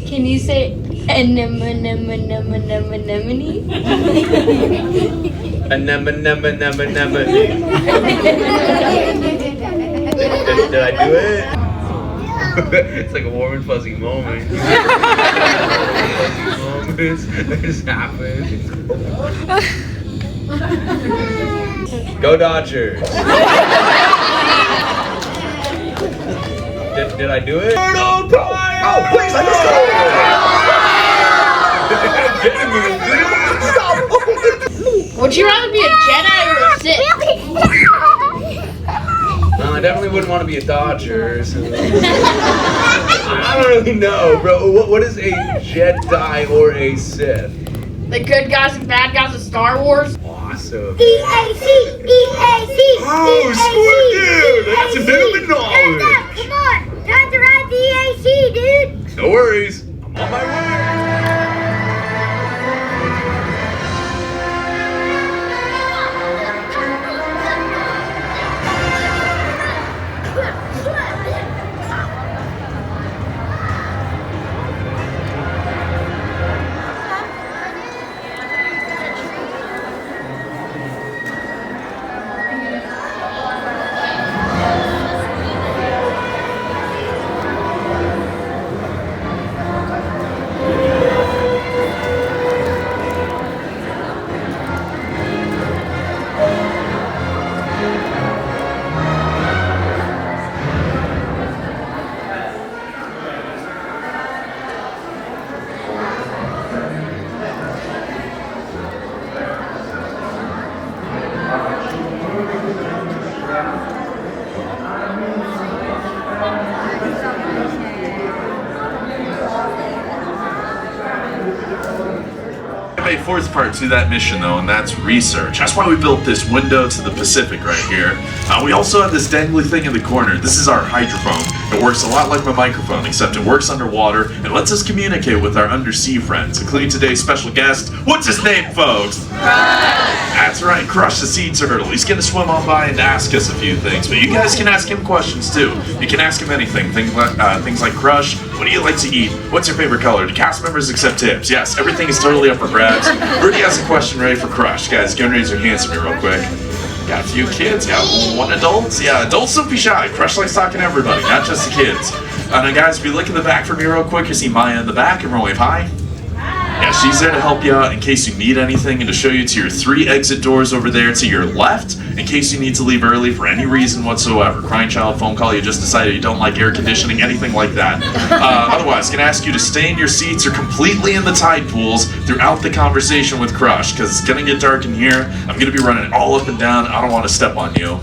Can you say anemone? Anemone. Did I do it? It's like a warm and fuzzy moment. Moments that just happen. Go Dodgers! Did I do it? Oh, please, let's go! Would you rather be a Jedi or a Sith? No, I definitely wouldn't want to be a Dodger. So. I don't really know, bro. What is a Jedi or a Sith? The good guys and bad guys of Star Wars? Awesome. EAC! Oh, smart dude! That's a human knowledge! Come on! Time to ride the EAC, dude! No worries. I'm on my way. A fourth part to that mission though, and that's research. That's why we built this window to the Pacific right here. We also have this dangly thing in the corner. This is our hydrophone. It works a lot like my microphone, except it works underwater and lets us communicate with our undersea friends, including today's special guest. What's his name, folks? That's right, Crush the Sea Turtle. He's gonna swim on by and ask us a few things, but you guys can ask him questions too. You can ask him anything, things like Crush, what do you like to eat? What's your favorite color? Do cast members accept tips? Yes, everything is totally up for grabs. Rudy has a question ready for Crush. Guys, go and raise your hands to me real quick. Got a few kids, got one adult. Yeah, adults don't be shy. Crush likes talking to everybody, not just the kids. Now guys, if you look in the back for me real quick, you see Maya in the back. Everyone wave hi. Yeah, she's there to help you out in case you need anything and to show you to your 3 exit doors over there to your left in case you need to leave early for any reason whatsoever. Crying child, phone call, you just decided you don't like air conditioning, anything like that. Otherwise, can ask you to stay in your seats or completely in the tide pools throughout the conversation with Crush, because it's going to get dark in here. I'm going to be running all up and down. I don't want to step on you.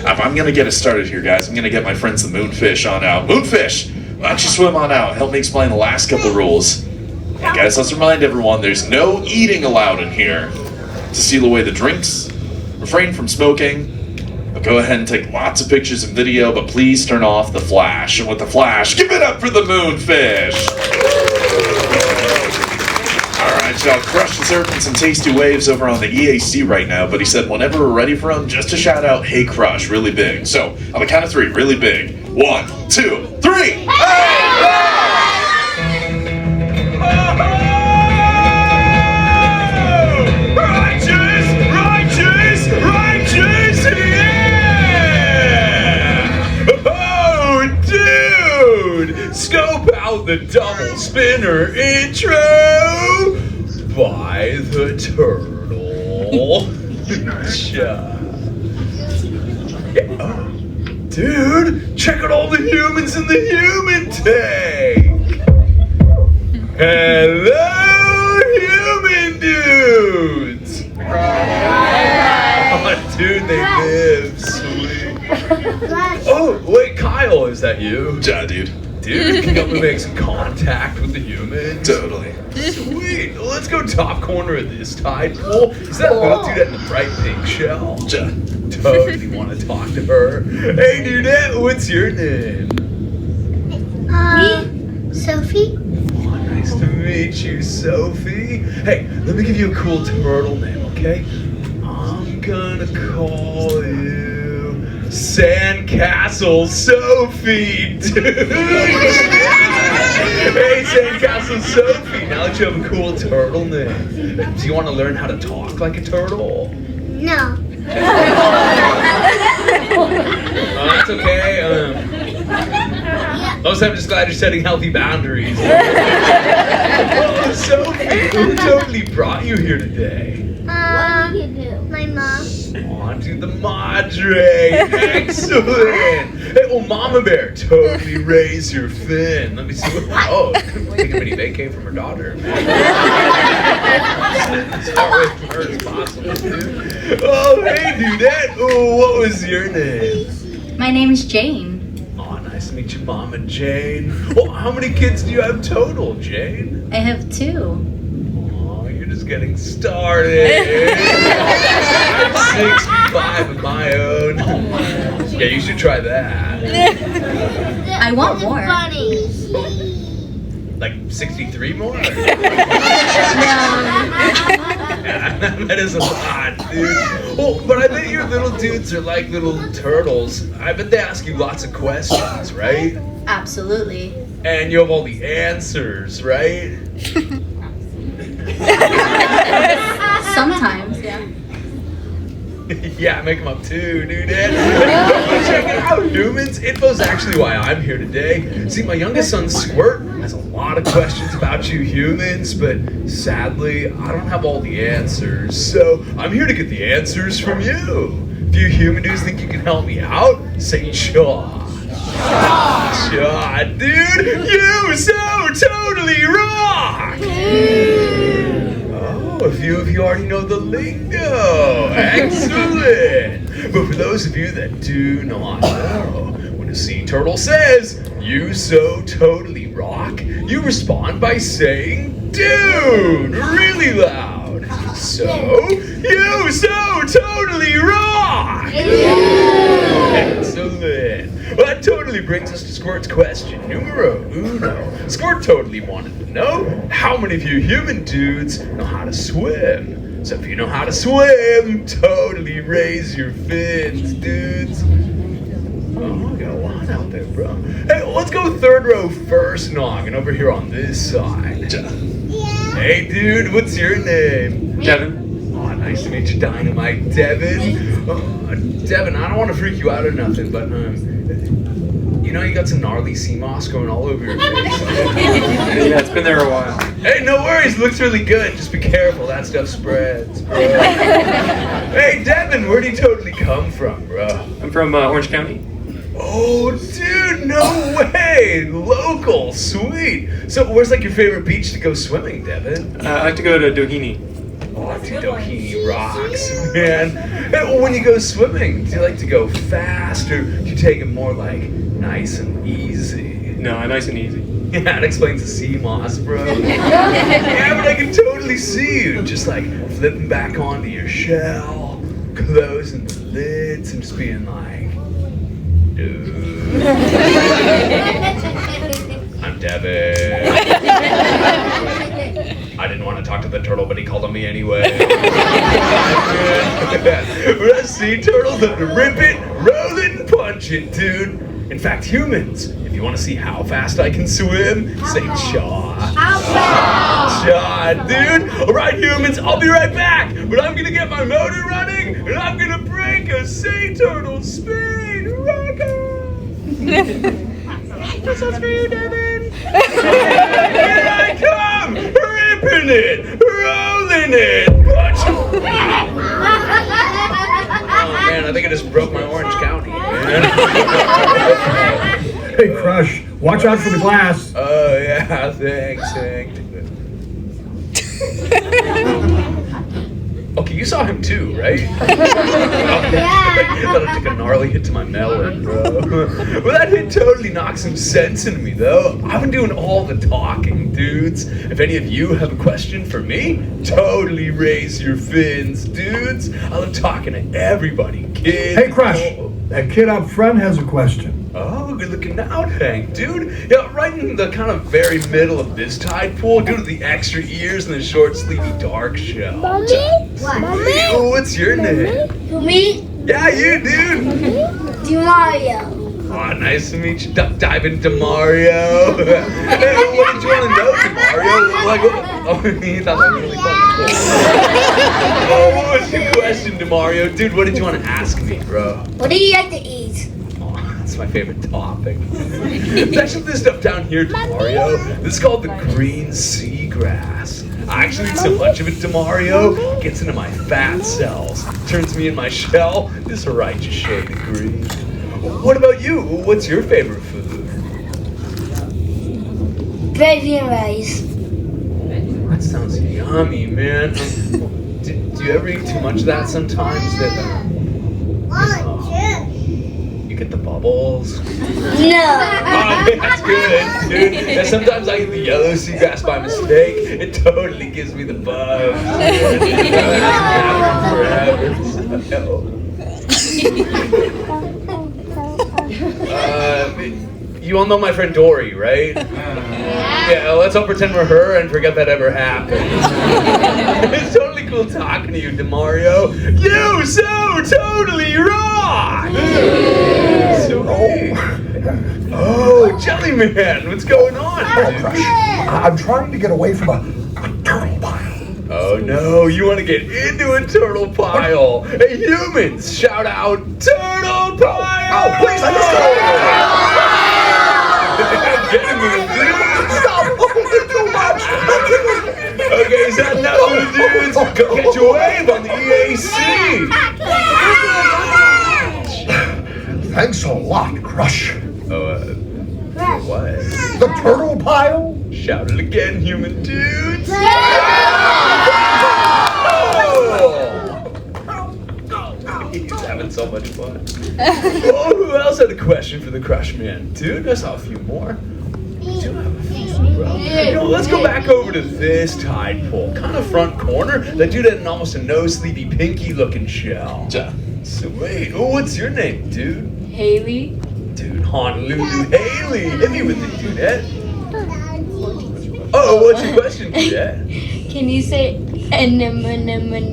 I'm going to get us started here, guys. I'm going to get my friends the Moonfish on out. Moonfish, why don't you swim on out? Help me explain the last couple rules. And guys, let's remind everyone there's no eating allowed in here. To seal away the drinks, refrain from smoking, but go ahead and take lots of pictures and video, but please turn off the flash. And with the flash, give it up for the Moonfish! Alright, y'all, Crush is surfing some tasty waves over on the EAC right now, but he said whenever we're ready for him, just to shout out, hey Crush, really big. So, on the count of 3, really big. 1, 2, 3! Hey! Scope out the double spinner intro by the turtle. Yeah. Oh, dude, check out all the humans in the human tank. Hello, human dudes. Oh, dude, they live. Sweet. Oh, wait, Kyle, is that you? Yeah, dude. Dude, can you help me make some contact with the human? Totally. Sweet. Well, let's go top corner of this tide pool. Is that little dude in the bright pink shell? Yeah. Totally want to talk to her. Hey, dudette, what's your name? Sophie. Oh, nice to meet you, Sophie. Hey, let me give you a cool turtle name, okay? I'm gonna call you Sandcastle Sophie, dude. Hey, Sandcastle Sophie, now that you have a cool turtle name, do you want to learn how to talk like a turtle? No. That's okay. Also, I'm just glad you're setting healthy boundaries. Oh, Sophie, who totally brought you here today? What do you do? My mom. On to the madre. Excellent. Hey, well, Mama Bear, totally raise your fin. Let me see what. Oh, take a mini vacay from her daughter. As far away from her as possible, dude. Oh, hey, dudette. Oh, what was your name? My name is Jane. Oh, nice to meet you, Mama Jane. Well, how many kids do you have total, Jane? I have 2. Oh, you're just getting started. I'm 65 of my own. Yeah, you should try that. I want more. Funny. Like 63 more? No. Yeah, that is a lot, dude. Well, but I bet your little dudes are like little turtles. I bet they ask you lots of questions, right? Absolutely. And you have all the answers, right? Sometimes, yeah. Yeah, I make them up too, dude. Check it out, humans. Info's actually why I'm here today. See, my youngest son, Squirt, has a lot of questions about you humans, but sadly, I don't have all the answers. So I'm here to get the answers from you. If you human dudes think you can help me out, say chaw. Chaw, dude, you so totally rock! A few of you already know the lingo. Excellent. But for those of you that do not know, when a sea turtle says, "You so totally rock," you respond by saying, "Dude," really loud. So, you so totally rock. Excellent. Well, that totally brings us to Squirt's question numero uno. Squirt totally wanted to know, how many of you human dudes know how to swim? So if you know how to swim, totally raise your fins, dudes. Oh, I got a lot out there, bro. Hey, let's go third row first, Noggin, over here on this side. Hey, dude, what's your name? Devin. Oh, nice to meet you, Dynamite Devin. Devin, I don't want to freak you out or nothing, but you know you got some gnarly sea moss going all over your face. Yeah, it's been there a while. Hey, no worries. Looks really good. Just be careful. That stuff spreads, bro. Hey, Devin, where do you totally come from, bro? I'm from Orange County. Oh, dude, no way. Local, sweet. So, where's like your favorite beach to go swimming, Devin? I like to go to Doheny. Oh, dude, Doheny rocks, man. Hey, well, when you go swimming, do you like to go fast or do you take it more like nice and easy? No, nice and easy. Yeah, that explains the sea moss, bro. Yeah, but I can totally see you just like flipping back onto your shell, closing the lids, and just being like, dude. I'm Devin. I didn't want to talk to the turtle, but he called on me anyway. We're a sea turtles that rip it, roll it, and punch it, dude. In fact, humans, if you want to see how fast I can swim, say chaw. Chaw, dude. All right, humans, I'll be right back. But I'm going to get my motor running, and I'm going to break a sea turtle speed record. This one's for you, Devin. Here I come, ripping it, rolling it. Oh man, I think I just broke my Orange County, man. Hey, Crush, watch out for the glass. Oh yeah, thanks. Okay, you saw him too, right? I thought I took a gnarly hit to my melon, bro. Well, that hit totally knocked some sense into me, though. I've been doing all the talking, dudes. If any of you have a question for me, totally raise your fins, dudes. I love talking to everybody, kids. Hey, Crush, that kid up front has a question. Oh, good looking out, Hank, dude. Yeah, right in the kind of very middle of this tide pool, due to the extra ears and the short, sleepy, dark shell. Mommy? What? Oh, what's your name? Me? Yeah, you, dude. Do Mario. Oh, nice to meet you, Duck Diving Demario. Hey, what did you want to know, Demario? Like, oh, he thought that was really fucking cool. Oh, what was your question, Demario? Dude, what did you want to ask me, bro? What do you like to eat? Oh, that's my favorite topic. There's actually this stuff down here, Demario. This is called the green seagrass. I actually eat so much of it, Demario, it gets into my fat cells, turns me in my shell this righteous shade of green. What about you? What's your favorite food? Gravy and rice. That sounds yummy, man. Do you ever eat too much of that sometimes that you get the bubbles? No. Oh, that's good, dude. And sometimes I eat the yellow seagrass by mistake. It totally gives me the buzz. You all know my friend Dory, right? Yeah, let's all pretend we're her and forget that ever happened. It's totally cool talking to you, Demario. You so totally rock! Sweet. Oh, Jellyman, what's going on, dude? I'm trying to get away from a turtle pile. Oh no, you want to get into a turtle pile. Hey, humans, shout out turtle pile! Oh, please, I just Get him, dude. Stop! Too much! Okay, so now, dudes, go get your wave on the EAC. Thanks a lot, Crush. What? The turtle pile? Shout it again, human dudes. He's having so much fun. Oh, who else had a question for the Crush Man? Dude, I saw a few more. You do have a few, bro. You know, let's go back over to this tide pool. Kind of front corner. That dude had an almost a no sleepy pinky looking shell. Sweet. Oh, what's your name, dude? Haley. Dude, Honolulu Haley. Hit me with it, dudette. Oh, what's your question, dudette? Can you say anemone? Anemone.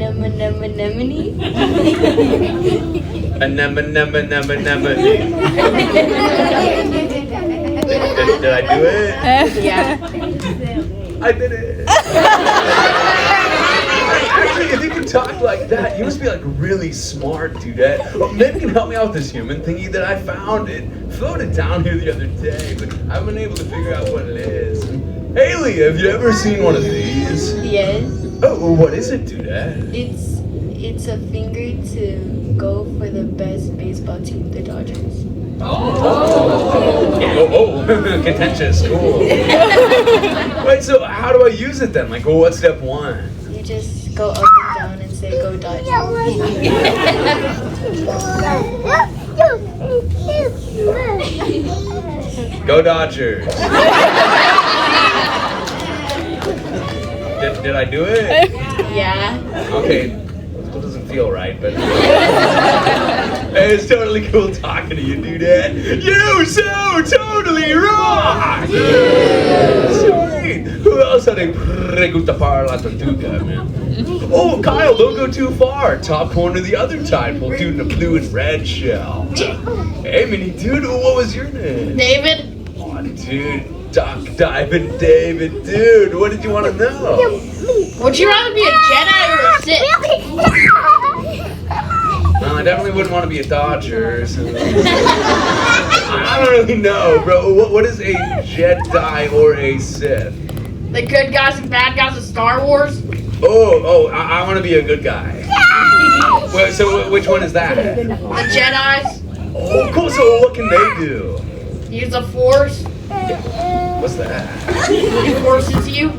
Did I do it? Yeah. I did it. Actually, if you can talk like that, you must be like really smart, dudette. Well, maybe you can help me out with this human thingy that I found. It floated down here the other day, but I haven't been able to figure out what it is. Haley, have you ever seen one of these? Yes. Oh, what is it, dudette? It's a finger to go for the best baseball team, the Dodgers. Oh, contentious, cool. Wait, so how do I use it then? Like, well, what's step one? You just go up and down and say go Dodgers. Go Dodgers. Did I do it? Yeah. Okay, still doesn't feel right, but hey, it's totally cool talking to you, dudette. You so totally rock! Sweet. Who else had a pregunta para la tortuga, man? Oh, Kyle, don't go too far. Top corner of the other tide pool, dude in a blue and red shell. Hey, mini dude, what was your name? David. Oh, dude, Duck Diving David, dude, what did you want to know? Would you rather be a Jedi or a Sith? No, I definitely wouldn't want to be a Dodger. So. I don't really know, bro. What is a Jedi or a Sith? The good guys and bad guys of Star Wars? I want to be a good guy. Wait, so which one is that? The Jedis Oh, cool. So what can they do? use the Force. What's that? It forces you.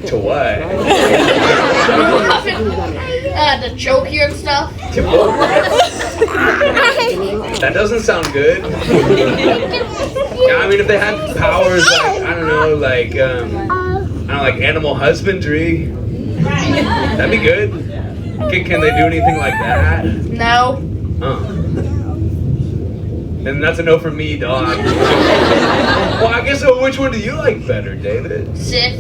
To what? To choke you and stuff. That doesn't sound good. Yeah, I mean, if they had powers like like animal husbandry, that'd be good. Can they do anything like that? No. Then that's a no for me, dog. Well, I guess which one do you like better, David? Sith.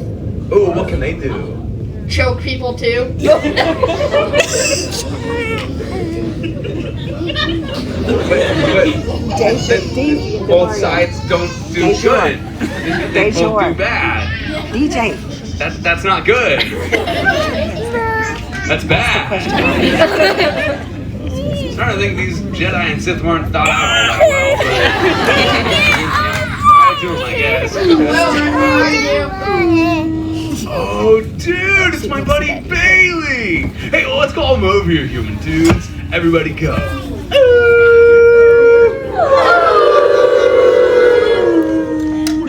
Ooh, what can they do? choke people too. Both sides don't do good. They both do bad. DJ. That's not good. That's bad. I'm starting to think these Jedi and Sith weren't thought out all that well, but I do them, I guess. Oh, dude, it's my buddy Bailey. Hey, well, let's call him over here, human dudes. Everybody go.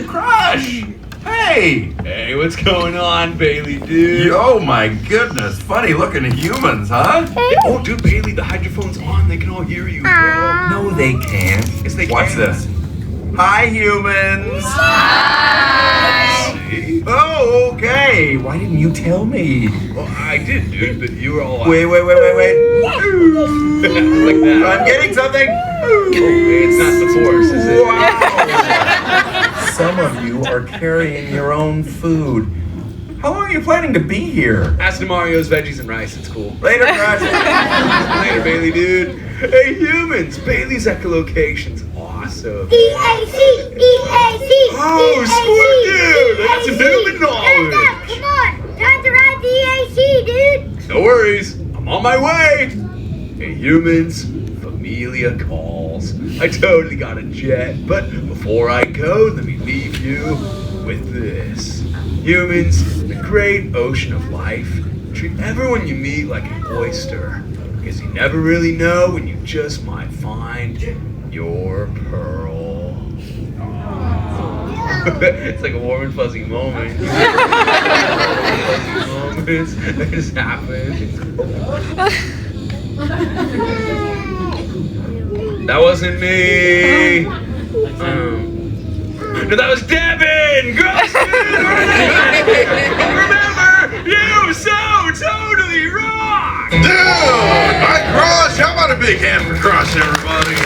Crush! Hey! Hey, what's going on, Bailey, dude? Oh my goodness, funny looking humans, huh? Oh, dude, Bailey, the hydrophone's on. They can all hear you, bro. No, they can't. Yes, they Watch can. this. Hi, humans! See? Oh, okay. Why didn't you tell me? Well, I did, dude, but you were all Wait. like that. I'm getting something. It's not the Force, is it? Wow. Some of you are carrying your own food. How long are you planning to be here? Ask Mario's veggies and rice. It's cool. Later, Crush. Later, Bailey, dude. Hey, humans. Bailey's echolocation's awesome. EAC! Oh, Squirt, dude. I got some human knowledge. Come on! Time to ride the EAC, dude! No worries. I'm on my way. Hey, humans. Familia calls. I totally got a jet, but before I go, let me leave you with this. Humans, in the great ocean of life, treat everyone you meet like an oyster, because you never really know when you just might find your pearl. It's like a warm and fuzzy moment. Moments that just happen. That wasn't me. No, that was Devin. Grossman. Remember, you so totally rock. Dude, my crush. How about a big hand for Crush, everybody?